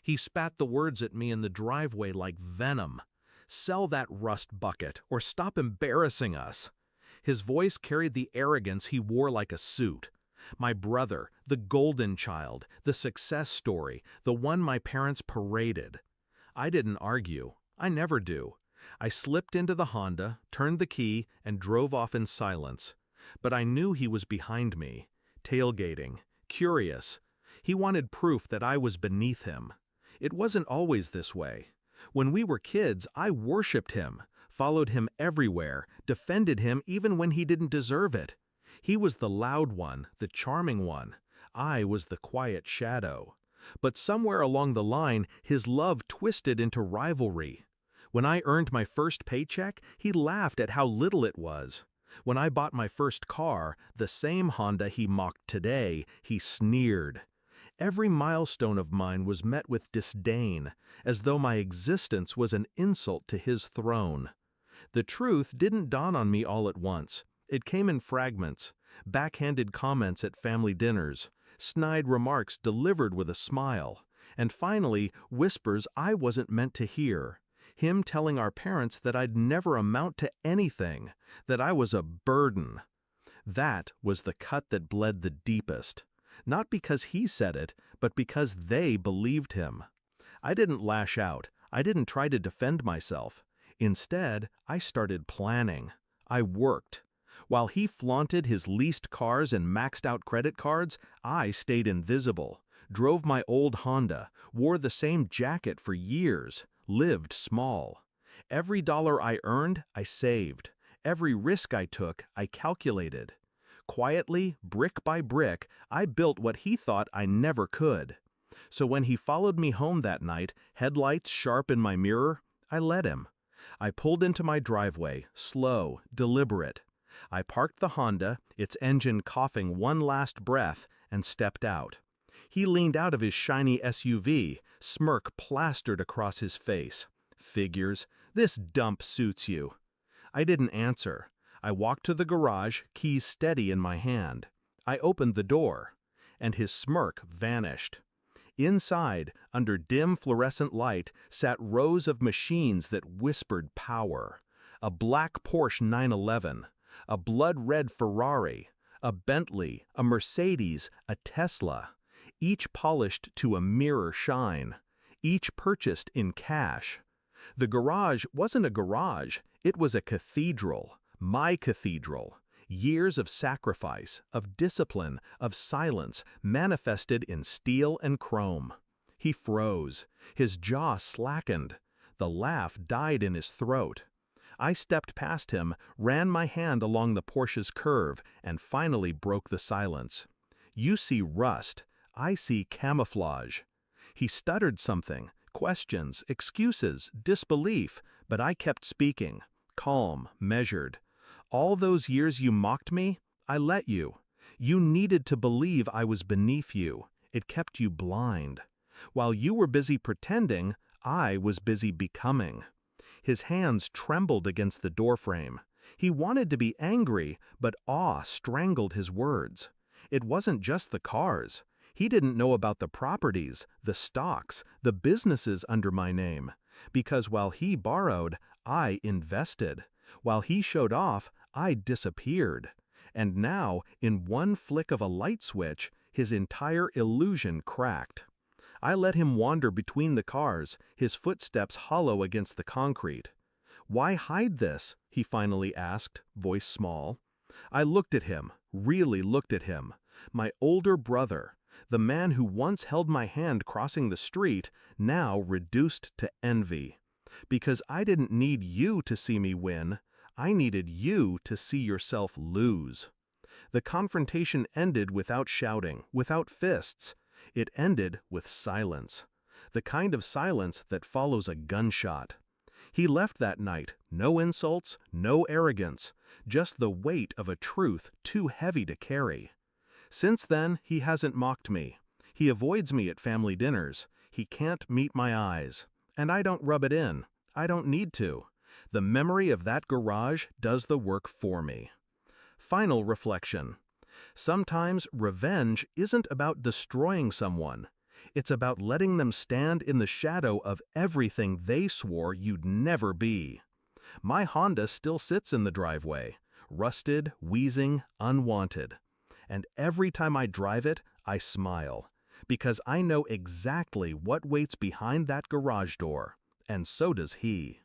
He spat the words at me in the driveway like venom. "Sell that rust bucket, or stop embarrassing us." His voice carried the arrogance he wore like a suit. My brother, the golden child, the success story, the one my parents paraded. I didn't argue. I never do. I slipped into the Honda, turned the key, and drove off in silence. But I knew he was behind me, tailgating, curious. He wanted proof that I was beneath him. It wasn't always this way. When we were kids, I worshipped him, followed him everywhere, defended him even when he didn't deserve it. He was the loud one, the charming one. I was the quiet shadow. But somewhere along the line, his love twisted into rivalry. When I earned my first paycheck, he laughed at how little it was. When I bought my first car, the same Honda he mocked today, he sneered. Every milestone of mine was met with disdain, as though my existence was an insult to his throne. The truth didn't dawn on me all at once. It came in fragments, backhanded comments at family dinners, snide remarks delivered with a smile, and finally, whispers I wasn't meant to hear. Him telling our parents that I'd never amount to anything, that I was a burden. That was the cut that bled the deepest. Not because he said it, but because they believed him. I didn't lash out. I didn't try to defend myself. Instead, I started planning. I worked. While he flaunted his leased cars and maxed out credit cards, I stayed invisible, drove my old Honda, wore the same jacket for years, lived small. Every dollar I earned, I saved. Every risk I took, I calculated. Quietly, brick by brick, I built what he thought I never could. So when he followed me home that night, headlights sharp in my mirror, I let him. I pulled into my driveway, slow, deliberate. I parked the Honda, its engine coughing one last breath, and stepped out. He leaned out of his shiny SUV, smirk plastered across his face. "Figures, this dump suits you." I didn't answer. I walked to the garage, keys steady in my hand. I opened the door, and his smirk vanished. Inside, under dim fluorescent light, sat rows of machines that whispered power. A black Porsche 911, a blood-red Ferrari, a Bentley, a Mercedes, a Tesla, each polished to a mirror shine, each purchased in cash. The garage wasn't a garage, it was a cathedral, my cathedral. Years of sacrifice, of discipline, of silence, manifested in steel and chrome. He froze. His jaw slackened. The laugh died in his throat. I stepped past him, ran my hand along the Porsche's curve, and finally broke the silence. "You see rust. I see camouflage." He stuttered something, questions, excuses, disbelief, but I kept speaking, calm, measured. "All those years you mocked me, I let you. You needed to believe I was beneath you. It kept you blind. While you were busy pretending, I was busy becoming." His hands trembled against the doorframe. He wanted to be angry, but awe strangled his words. It wasn't just the cars. He didn't know about the properties, the stocks, the businesses under my name. Because while he borrowed, I invested. While he showed off, I disappeared. And now, in one flick of a light switch, his entire illusion cracked. I let him wander between the cars, his footsteps hollow against the concrete. "Why hide this?" he finally asked, voice small. I looked at him, really looked at him. My older brother, the man who once held my hand crossing the street, now reduced to envy. Because I didn't need you to see me win. I needed you to see yourself lose. The confrontation ended without shouting, without fists. It ended with silence. The kind of silence that follows a gunshot. He left that night, no insults, no arrogance, just the weight of a truth too heavy to carry. Since then, he hasn't mocked me. He avoids me at family dinners. He can't meet my eyes. And I don't rub it in. I don't need to. The memory of that garage does the work for me. Final reflection. Sometimes revenge isn't about destroying someone. It's about letting them stand in the shadow of everything they swore you'd never be. My Honda still sits in the driveway, rusted, wheezing, unwanted. And every time I drive it, I smile, because I know exactly what waits behind that garage door, and so does he.